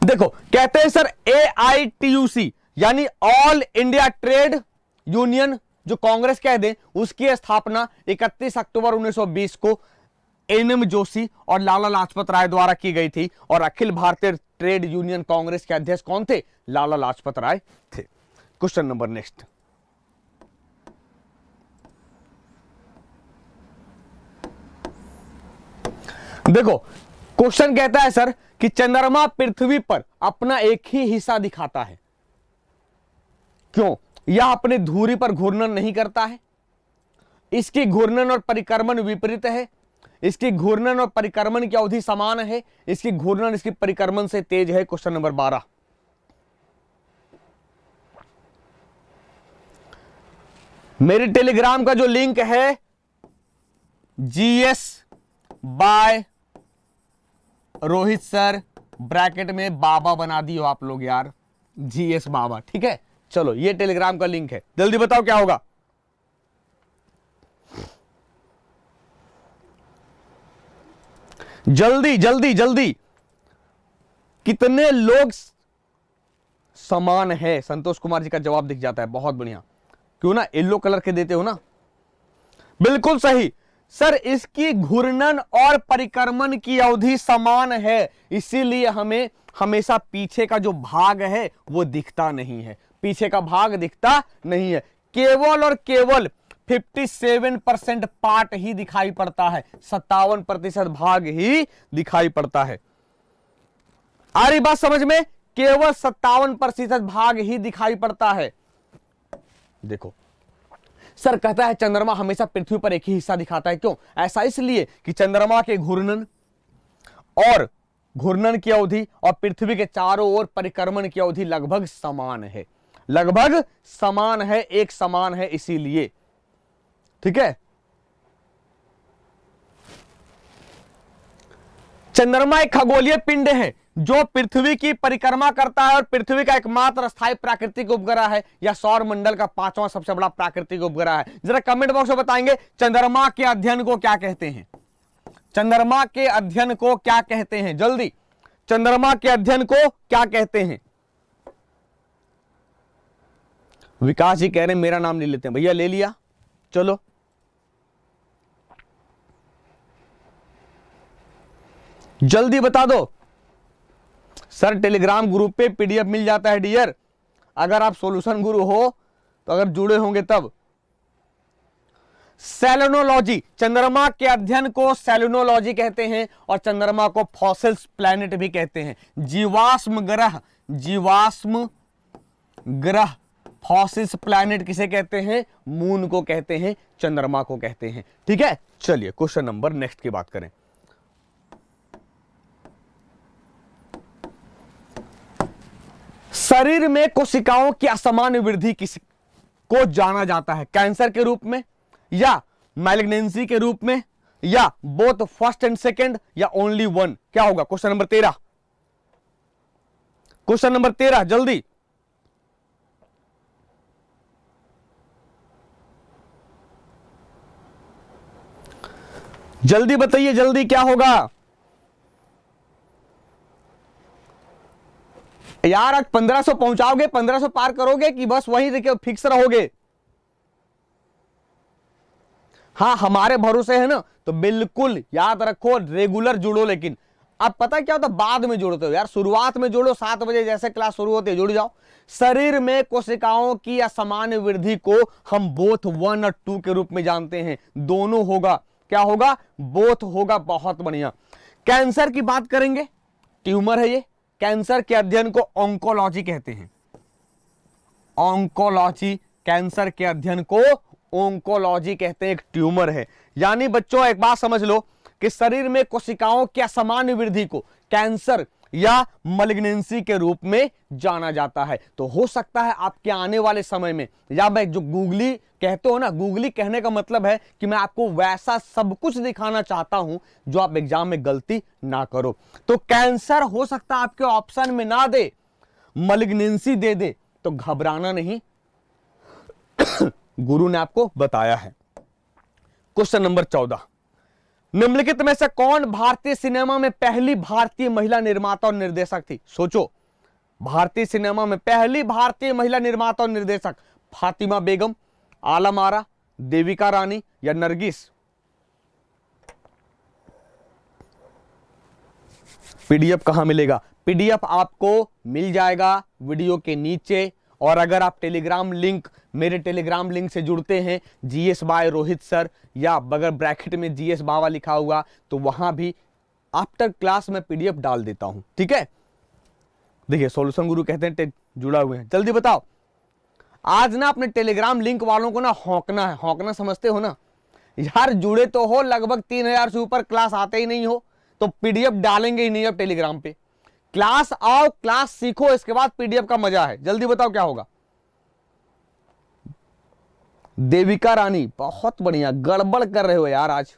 देखो कहते हैं सर AITUC यानी ऑल इंडिया ट्रेड यूनियन, जो कांग्रेस कह दें, उसकी स्थापना 31 अक्टूबर 1920 को NM जोशी और लाला लाजपत राय द्वारा की गई थी, और Akhil Bharatiya trade union Congress के अध्यक्ष कौन थे? लाला लाजपत राय थे। Question number next. देखो क्वेश्चन कहता है सर कि चंद्रमा पृथ्वी पर अपना एक ही हिस्सा दिखाता है, क्यों? यह अपने धुरी पर घूर्णन नहीं करता है, इसकी घूर्णन और परिक्रमण विपरीत है, इसकी घूर्णन और परिक्रमण की अवधि समान है, इसकी घूर्णन इसकी परिक्रमण से तेज है। Question number 12। मेरे टेलीग्राम का जो लिंक है GS by Rohit sir, bracket में बाबा बना दियो आप लोग यार, GS बाबा, ठीक है। चलो ये टेलीग्राम का लिंक है, जल्दी बताओ क्या होगा। जल्दी जल्दी जल्दी, कितने लोग समान है? संतोष कुमार जी का जवाब दिख जाता है, बहुत बढ़िया। क्यों ना येलो कलर के देते हो ना, बिल्कुल सही सर। इसकी घूर्णन और परिक्रमण की अवधि समान है, इसीलिए हमें हमेशा पीछे का जो भाग है वो दिखता नहीं है, पीछे का भाग दिखता नहीं है, केवल और केवल 57% पार्ट ही दिखाई पड़ता है, 57% भाग ही दिखाई पड़ता है। आ रही बात समझ में? केवल 57% भाग ही दिखाई पड़ता है। देखो सर कहता है चंद्रमा हमेशा पृथ्वी पर एक ही हिस्सा दिखाता है, क्यों? ऐसा इसलिए कि चंद्रमा के घूर्णन की अवधि और पृथ्वी के चारों ओर परिक्रमण की अवधि लगभग समान है, लगभग समान है, एक समान है, इसीलिए, ठीक है। चंद्रमा एक खगोलीय पिंड है जो पृथ्वी की परिक्रमा करता है और पृथ्वी का एकमात्र स्थायी प्राकृतिक उपग्रह है, या सौर मंडल का 5वां सबसे बड़ा प्राकृतिक उपग्रह है। जरा कमेंट बॉक्स में बताएंगे चंद्रमा के अध्ययन को क्या कहते हैं? चंद्रमा के अध्ययन को क्या कहते हैं? जल्दी, चंद्रमा के अध्ययन को क्या कहते हैं? विकास जी कह रहे हैं मेरा नाम नहीं लेते हैं, भैया ले लिया, चलो। जल्दी बता दो सर। टेलीग्राम ग्रुप पे पीडीएफ मिल जाता है डियर, अगर आप सॉल्यूशन गुरु हो तो, अगर जुड़े होंगे तब। सेलेनोलॉजी, चंद्रमा के अध्ययन को सेलेनोलॉजी कहते हैं और चंद्रमा को फॉसिल्स प्लैनेट भी कहते हैं। जीवाश्म ग्रह, जीवाश्म ग्रह फॉसिल्स प्लैनेट किसे कहते हैं? मून को कहते हैं, चंद्रमा को कहते हैं। ठीक है, चलिए क्वेश्चन नंबर नेक्स्ट की बात करें। शरीर में कोशिकाओं की असामान्य वृद्धि किस को जाना जाता है? कैंसर के रूप में, या मैलिग्नेंसी के रूप में, या बोथ फर्स्ट एंड सेकंड, या ओनली वन? क्या होगा? क्वेश्चन नंबर 13, क्वेश्चन नंबर 13 जल्दी। जल्दी बताइए, जल्दी क्या होगा यार? आज 1500 पहुंचाओगे, 1500 पार करोगे कि बस वहीं देखिए फिक्स रहोगे? हाँ, हमारे भरोसे है ना, तो बिल्कुल याद रखो, रेगुलर जुड़ो। लेकिन अब पता क्या होता, बाद में जोड़ते हो यार, शुरुआत में जोड़ो। 7 बजे जैसे क्लास शुरू होती है जुड़ जाओ। शरीर में कोशिकाओं की असामान्य वृद्धि को हम बोथ 1 और 2 के रूप में जानते हैं। दोनों होगा, क्या होगा? बोथ होगा। बहुत बढ़िया। कैंसर की बात करेंगे, ट्यूमर है ये। कैंसर के अध्ययन को ऑन्कोलॉजी कहते हैं। ऑन्कोलॉजी, कैंसर के अध्ययन को ऑन्कोलॉजी कहते हैं। एक ट्यूमर है। यानी बच्चों एक बात समझ लो कि शरीर में कोशिकाओं की असामान्य वृद्धि को कैंसर या मलिग्नेंसी के रूप में जाना जाता है। तो हो सकता है आपके आने वाले समय में, या मैं जो गूगली कहते हो ना, गूगली कहने का मतलब है कि मैं आपको वैसा सब कुछ दिखाना चाहता हूं जो आप एग्जाम में गलती ना करो। तो कैंसर हो सकता है आपके ऑप्शन में ना दे, मलिग्नेंसी दे दे, तो घबराना नहीं, गुरु ने आपको बताया है। क्वेश्चन नंबर 14, निम्नलिखित में से कौन भारतीय सिनेमा में पहली भारतीय महिला निर्माता और निर्देशक थी? सोचो, भारतीय सिनेमा में पहली भारतीय महिला निर्माता और निर्देशक, फातिमा बेगम, आलम आरा, देविका रानी, या नरगिस? पीडीएफ कहां मिलेगा? पीडीएफ आपको मिल जाएगा वीडियो के नीचे। और अगर आप टेलीग्राम लिंक, मेरे टेलीग्राम लिंक से जुड़ते हैं, जीएस बाय रोहित सर, या बगैर ब्रैकेट में जीएस बावा लिखा हुआ, तो वहां भी आफ्टर क्लास में पीडीएफ डाल देता हूं। ठीक है, देखिए सॉल्यूशन गुरु कहते हैं जुड़ा हुए हैं। जल्दी बताओ, आज ना अपने टेलीग्राम लिंक वालों को ना हौंकना है। हौंकना समझते हो ना यार? जुड़े तो हो, लगभग 3000 से ऊपर, क्लास आते ही नहीं हो, तो पीडीएफ डालेंगे ही नहीं अब टेलीग्राम पे। क्लास आओ, क्लास सीखो, इसके बाद पीडीएफ का मजा है। जल्दी बताओ क्या होगा? देविका रानी, बहुत बढ़िया। गड़बड़ कर रहे हो यार, आज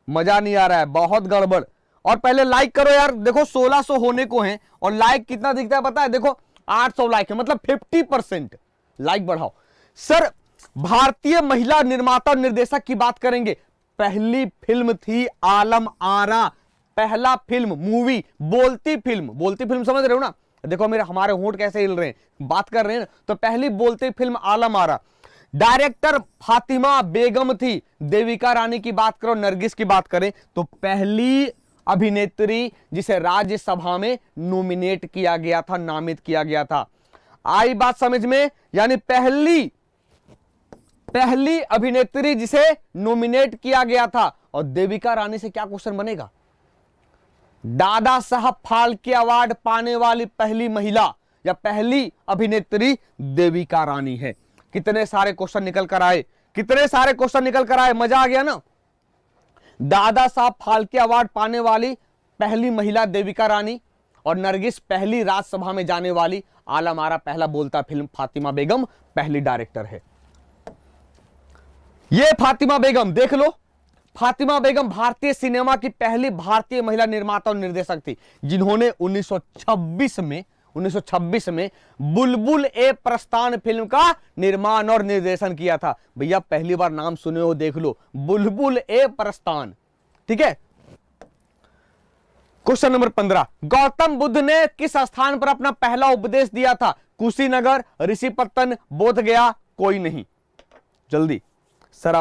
मजा नहीं आ रहा है, बहुत गड़बड़। और पहले लाइक करो यार, देखो 1600 होने को हैं, और लाइक कितना दिखता है पता है? देखो 800 लाइक है, मतलब 50% लाइक बढ़ाओ। सर, भारतीय महिला निर्माता और निर्देशक की बात करेंगे। पहली फिल्म थी आलम आरा। पहला फिल्म, मूवी, बोलती फिल्म। बोलती फिल्म समझ रहे हो ना? देखो मेरे हमारे होंठ कैसे हिल रहे हैं, बात कर रहे हैं ना। तो पहली बोलती फिल्म आलम आरा। डायरेक्टर फातिमा बेगम थी। देविका रानी की बात करो, नरगिस की बात करें तो पहली अभिनेत्री जिसे राज्यसभा में नॉमिनेट किया गया था, नामित किया गया था। आई बात समझ में? यानी पहली अभिनेत्री जिसे नॉमिनेट किया गया था। और देविका रानी से क्या क्वेश्चन बनेगा? दादा साहब फाल्के अवार्ड पाने वाली पहली महिला या पहली अभिनेत्री देविका रानी है। कितने सारे क्वेश्चन निकल कर आए, कितने सारे क्वेश्चन निकल कर आए, मजा आ गया ना? दादा साहब फाल्के अवार्ड पाने वाली पहली महिला देविका रानी, और नरगिस पहली राज्यसभा में जाने वाली, आलम आरा पहला बोलता फिल्म, फातिमा बेगम पहली डायरेक्टर है। ये फातिमा बेगम देख लो, फातिमा बेगम भारतीय सिनेमा की पहली भारतीय महिला निर्माता और निर्देशक थी, जिन्होंने 1926 में बुलबुल ए प्रस्थान फिल्म का निर्माण और निर्देशन किया था। भैया पहली बार नाम सुने हो, देख लो, बुलबुल ए प्रस्थान। ठीक है, क्वेश्चन नंबर 15, गौतम बुद्ध ने किस स्थान पर अपना पहला उपदेश दिया था? कुशीनगर, ऋषिपत्तन, बोधगया, कोई नहीं। जल्दी सर,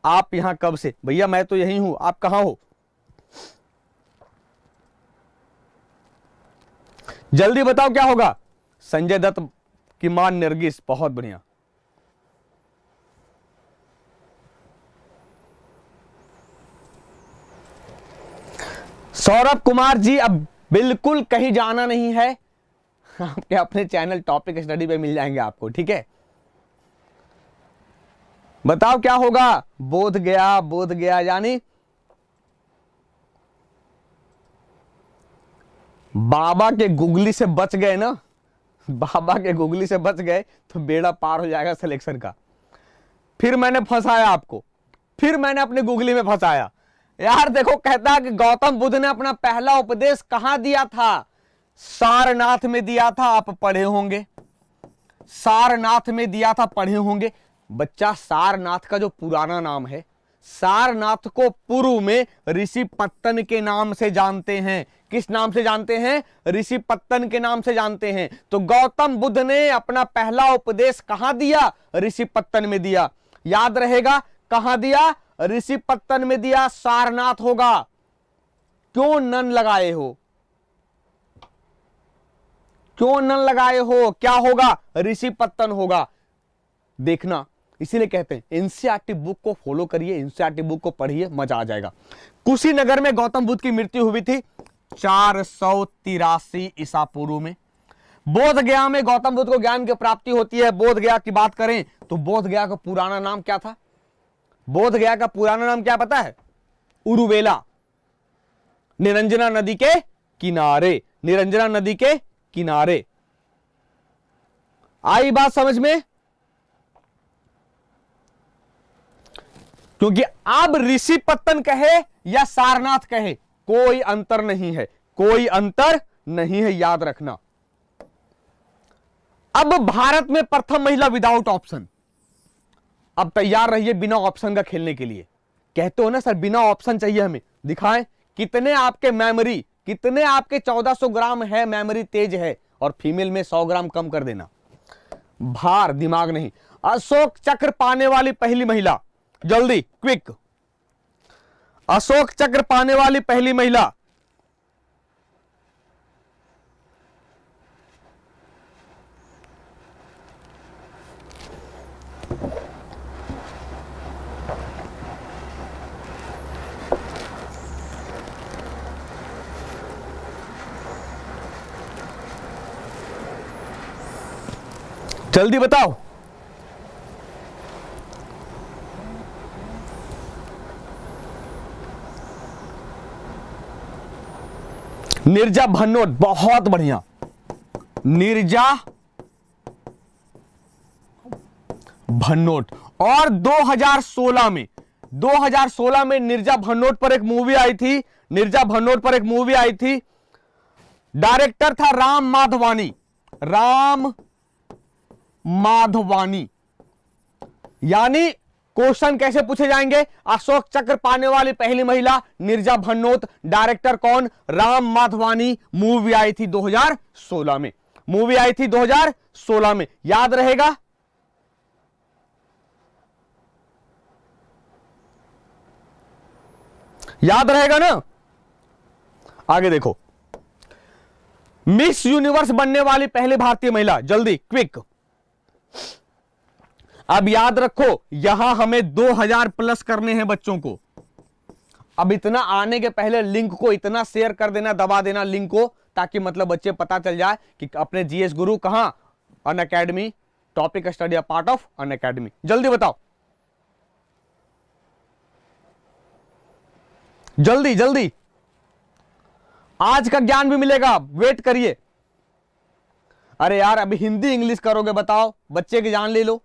आप यहां कब से? भैया मैं तो यहीं हूं, आप कहां हो? जल्दी बताओ क्या होगा। संजय दत्त की मां नरगिस, बहुत बढ़िया। सौरभ कुमार जी, अब बिल्कुल कहीं जाना नहीं है, आपके अपने चैनल टॉपिक स्टडी पे मिल जाएंगे आपको, ठीक है। बताओ क्या होगा। बोध गया, बोध गया यानी बाबा के गुगली से बच गए ना, बाबा के गुगली से बच गए तो बेड़ा पार हो जाएगा सिलेक्शन का। फिर मैंने फंसाया आपको, फिर मैंने अपने गुगली में फंसाया यार। देखो, कहता है कि गौतम बुद्ध ने अपना पहला उपदेश कहां दिया था? सारनाथ में दिया था, आप पढ़े होंगे। सारनाथ में दिया था, पढ़े होंगे। बच्चा, सारनाथ का जो पुराना नाम है, सारनाथ को पूर्व में ऋषि पत्तन के नाम से जानते हैं। किस नाम से जानते हैं? ऋषि पत्तन के नाम से जानते हैं। तो गौतम बुद्ध ने अपना पहला उपदेश कहां दिया? ऋषि पत्तन में दिया। याद रहेगा, कहां दिया? ऋषि पत्तन में दिया, सारनाथ होगा। क्यों नन लगाए हो? क्यों नन लगाए हो? क्या होगा? ऋषि पत्तन होगा। देखना, इसीलिए कहते हैं एनसीईआरटी बुक को फॉलो करिए, एनसीईआरटी बुक को पढ़िए, मजा आ जाएगा। कुशीनगर में गौतम बुद्ध की मृत्यु हुई थी 483 ईसा पूर्व में। बोध गया में गौतम बुद्ध को ज्ञान की प्राप्ति होती है। बोध गया की बात करें तो बोध गया का पुराना नाम क्या था? बोध गया का पुराना नाम क्या पता है? उरुवेला, निरंजना नदी के किनारे। निरंजना नदी के किनारे। आई बात समझ में? क्योंकि अब ऋषि पत्तन कहे या सारनाथ कहे, कोई अंतर नहीं है, कोई अंतर नहीं है, याद रखना। अब भारत में प्रथम महिला विदाउट ऑप्शन। अब तैयार रहिए बिना ऑप्शन का खेलने के लिए। कहते हो ना सर बिना ऑप्शन चाहिए हमें, दिखाएं कितने आपके मेमोरी, कितने आपके 1400 ग्राम है मेमोरी तेज है, और फीमेल में 100 ग्राम कम कर देना, भार दिमाग नहीं। अशोक चक्र पाने वाली पहली महिला, जल्दी क्विक। अशोक चक्र पाने वाली पहली महिला। जल्दी बताओ। नीरजा भनोट, बहुत बढ़िया। नीरजा भनोट। और 2016 में नीरजा भनोट पर एक मूवी आई थी। नीरजा भनोट पर एक मूवी आई थी। डायरेक्टर था राम माधवानी। राम माधवानी। यानी क्वेश्चन कैसे पूछे जाएंगे? अशोक चक्र पाने वाली पहली महिला नीरजा भनोट, डायरेक्टर कौन? राम माधवानी। मूवी आई थी 2016 में। मूवी आई थी 2016 में, याद रहेगा? याद रहेगा ना? आगे देखो, मिस यूनिवर्स बनने वाली पहली भारतीय महिला, जल्दी क्विक। अब याद रखो, यहां हमें 2000 प्लस करने हैं बच्चों को। अब इतना आने के पहले लिंक को इतना शेयर कर देना, दबा देना लिंक को, ताकि मतलब बच्चे पता चल जाए कि अपने जीएस गुरु कहां? Unacademy, topic study a part of Unacademy. जल्दी बताओ, जल्दी जल्दी। आज का ज्ञान भी मिलेगा, वेट करिए। अरे यार अभी हिंदी इंग्लिश करोगे, बताओ, बच्चे की जान ले लो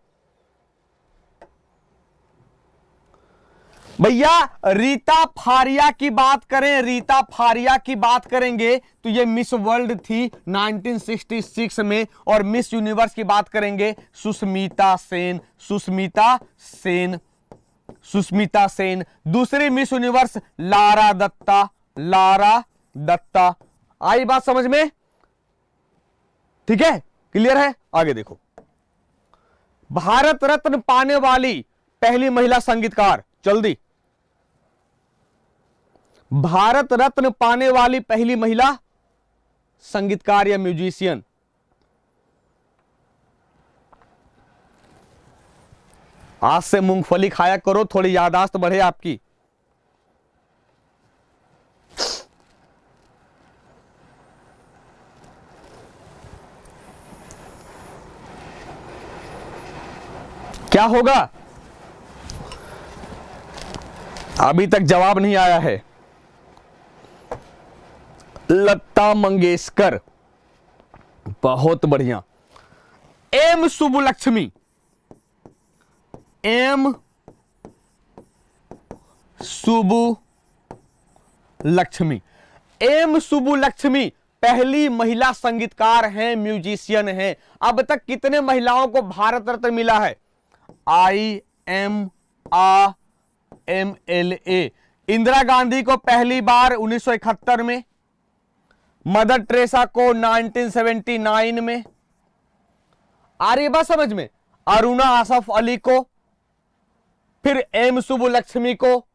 भैया। रीता फारिया की बात करें, रीता फारिया की बात करेंगे तो ये मिस वर्ल्ड थी 1966 में। और मिस यूनिवर्स की बात करेंगे सुष्मिता सेन। सुष्मिता सेन, सुष्मिता सेन। दूसरी मिस यूनिवर्स लारा दत्ता। लारा दत्ता। आई बात समझ में? ठीक है, क्लियर है? आगे देखो, भारत रत्न पाने वाली पहली महिला संगीतकार, जल्दी। भारत रत्न पाने वाली पहली महिला संगीतकार या म्यूजिशियन। आज से मूंगफली खाया करो, थोड़ी याददाश्त बढ़े आपकी। क्या होगा? अभी तक जवाब नहीं आया है। लता मंगेशकर, बहुत बढ़िया। M Subbulakshmi, M Subbulakshmi, M Subbulakshmi पहली महिला संगीतकार हैं, म्यूजिशियन हैं। अब तक कितने महिलाओं को भारत रत्न मिला है? IMRMLA। इंदिरा गांधी को पहली बार 1971 में, मदर टेरेसा को 1979 में। आ रही बात समझ में? अरुणा आसफ अली को, फिर एम सुब्बुलक्ष्मी को,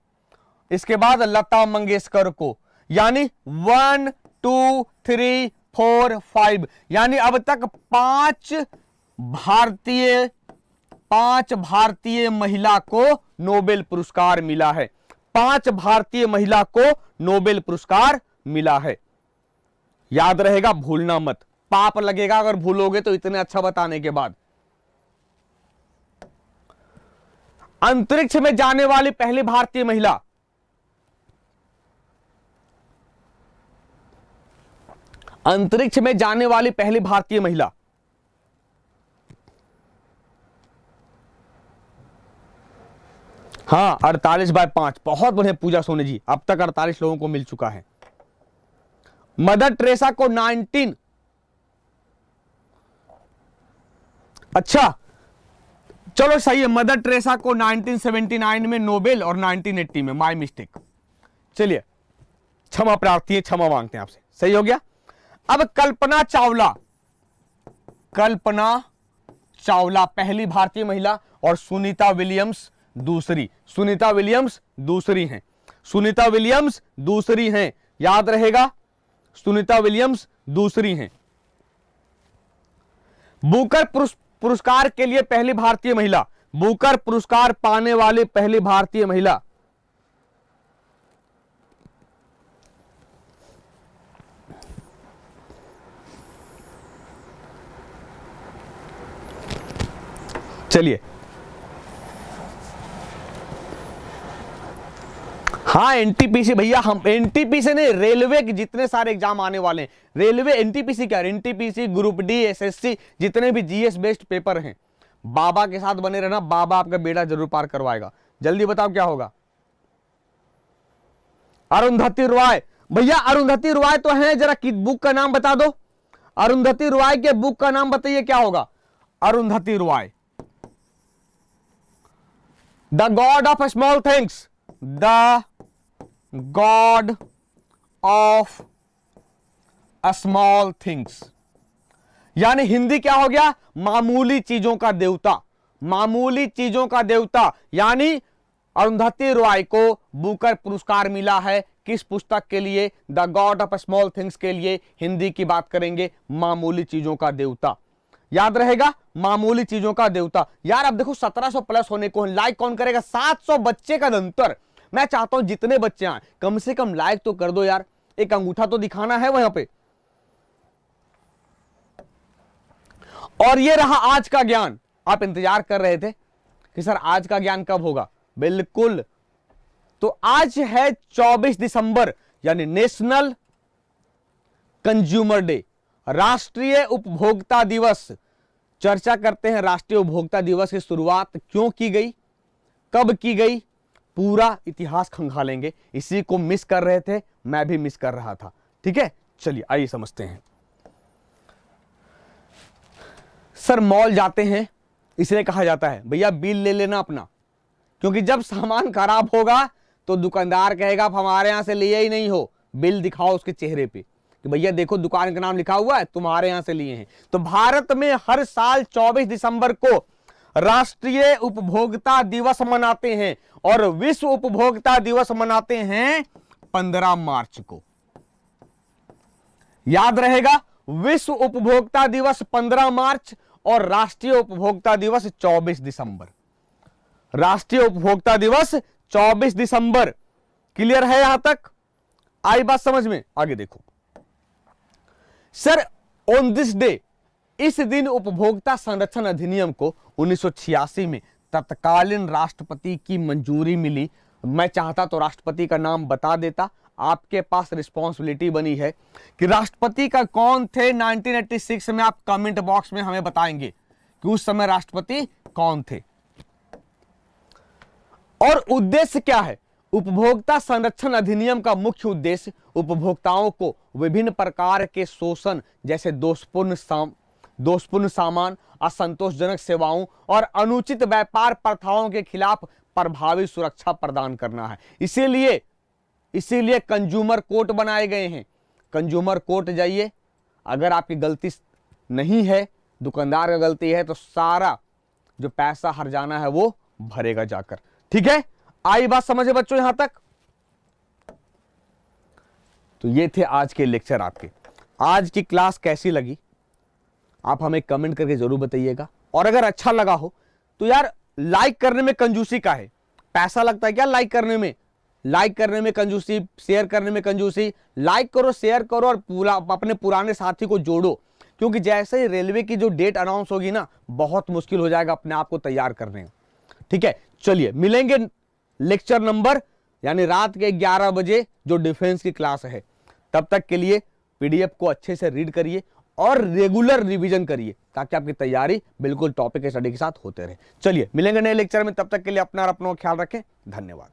इसके बाद लता मंगेशकर को। यानी 1 2 3 4 5, यानी अब तक पांच भारतीय महिला को नोबेल पुरस्कार मिला है। 5 भारतीय महिला को नोबेल पुरस्कार मिला है। याद रहेगा, भूलना मत, पाप लगेगा अगर भूलोगे तो, इतने अच्छा बताने के बाद। अंतरिक्ष में जाने वाली पहली भारतीय महिला, अंतरिक्ष में जाने वाली पहली भारतीय महिला, हाँ 48/5, बहुत बढ़िया पूजा सोनी जी, अब तक 48 लोगों को मिल चुका है। मदर टेरेसा को 19, अच्छा चलो सही है, मदर टेरेसा को 1979 में नोबेल और 1980 में, माय मिस्टेक। चलिए क्षमा प्रार्थी है, क्षमा मांगते हैं आपसे, सही हो गया। अब कल्पना चावला पहली भारतीय महिला और सुनीता विलियम्स दूसरी। सुनीता विलियम्स दूसरी हैं, सुनीता विलियम्स दूसरी हैं, याद रहेगा, सुनीता विलियम्स दूसरी हैं। बुकर पुरस्कार के लिए पहली भारतीय महिला, बुकर पुरस्कार पाने वाली पहली भारतीय महिला, चलिए हाँ एनटीपीसी भैया, हम एनटीपीसी नहीं, रेलवे के जितने सारे एग्जाम आने वाले हैं, रेलवे एनटीपीसी क्या, एनटीपीसी, ग्रुप डी, एसएससी, जितने भी जीएस बेस्ड पेपर हैं, बाबा के साथ बने रहना, बाबा आपका बेड़ा जरूर पार करवाएगा। जल्दी बताओ क्या होगा? अरुंधति रॉय भैया, अरुंधति रॉय तो है, जरा बुक का नाम बता दो, अरुंधति रॉय के बुक का नाम बताइए क्या होगा? Arundhati Roy, the God of small things, the God of small things, यानी हिंदी क्या हो गया? मामूली चीजों का देवता, मामूली चीजों का देवता। यानी अरुंधति रॉय को बुकर पुरस्कार मिला है, किस पुस्तक के लिए? The God of small things के लिए। हिंदी की बात करेंगे, मामूली चीजों का देवता, याद रहेगा, मामूली चीजों का देवता। यार अब देखो 1700 प्लस होने को, लाइक कौन करेगा? 700 बच्चे का अंतर। मैं चाहता हूं जितने बच्चे आए कम से कम लाइक तो कर दो यार, एक अंगूठा तो दिखाना है वहां पे। और ये रहा आज का ज्ञान। आप इंतजार कर रहे थे कि सर आज का ज्ञान कब होगा? बिल्कुल, तो आज है 24 दिसंबर, यानी नेशनल कंज्यूमर डे, राष्ट्रीय उपभोक्ता दिवस। चर्चा करते हैं राष्ट्रीय उपभोक्ता दिवस की शुरुआत क्यों की गई, कब की गई, पूरा इतिहास खंगालेंगे। इसी को मिस कर रहे थे, मैं भी मिस कर रहा था। ठीक है, चलिए आइए समझते हैं। सर मॉल जाते हैं इसलिए कहा जाता है भैया बिल ले लेना अपना, क्योंकि जब सामान खराब होगा तो दुकानदार कहेगा आप हमारे यहां से लिए ही नहीं हो, बिल दिखाओ उसके चेहरे पे कि भैया देखो दुकान का नाम लिखा हुआ है, तुम्हारे यहां से लिए हैं। तो भारत में हर साल 24 दिसंबर को राष्ट्रीय उपभोक्ता दिवस मनाते हैं और विश्व उपभोक्ता दिवस मनाते हैं 15 मार्च को। याद रहेगा, विश्व उपभोक्ता दिवस 15 मार्च और राष्ट्रीय उपभोक्ता दिवस 24 दिसंबर। राष्ट्रीय उपभोक्ता दिवस 24 दिसंबर। क्लियर है यहां तक? आई बात समझ में? आगे देखो सर, ऑन दिस डे, इस दिन उपभोक्ता संरक्षण अधिनियम को 1986 में तत्कालीन राष्ट्रपति की मंजूरी मिली। मैं चाहता तो राष्ट्रपति का नाम बता देता, आपके पास रिस्पॉन्सिबिलिटी बनी है कि राष्ट्रपति का कौन थे 1986 में। आप कमेंट बॉक्स में हमें बताएंगे कि उस समय राष्ट्रपति कौन थे और उद्देश्य क्या है। उपभोक्ता संरक्षण अधिनियम का मुख्य उद्देश्य उपभोक्ताओं को विभिन्न प्रकार के शोषण जैसे दोषपूर्ण सामान, असंतोषजनक सेवाओं और अनुचित व्यापार प्रथाओं के खिलाफ प्रभावी सुरक्षा प्रदान करना है। इसीलिए कंज्यूमर कोर्ट बनाए गए हैं। कंज्यूमर कोर्ट जाइए, अगर आपकी गलती नहीं है, दुकानदार का गलती है, तो सारा जो पैसा हर्जाना है वो भरेगा जाकर। ठीक है, आई बात समझे बच्चों यहां तक? तो ये थे आज के लेक्चर आपके। आज की क्लास कैसी लगी आप हमें कमेंट करके जरूर बताइएगा। और अगर अच्छा लगा हो तो यार लाइक करने में कंजूसी का है, पैसा लगता है क्या लाइक करने में? लाइक करने में कंजूसी, शेयर करने में कंजूसी। लाइक करो, शेयर करो और अपने पुराने साथी को जोड़ो, क्योंकि जैसे ही रेलवे की जो डेट अनाउंस होगी ना, बहुत मुश्किल हो जाएगा अपने आप को तैयार करने। ठीक है, चलिए मिलेंगे लेक्चर नंबर यानी रात के 11 बजे जो डिफेंस की क्लास है। तब तक के लिए पीडीएफ को अच्छे से रीड करिए और रेगुलर रिवीजन करिए ताकि आपकी तैयारी बिल्कुल टॉपिक स्टडी के साथ होते रहे। चलिए मिलेंगे नए लेक्चर में, तब तक के लिए अपना और अपनों का ख्याल रखें। धन्यवाद।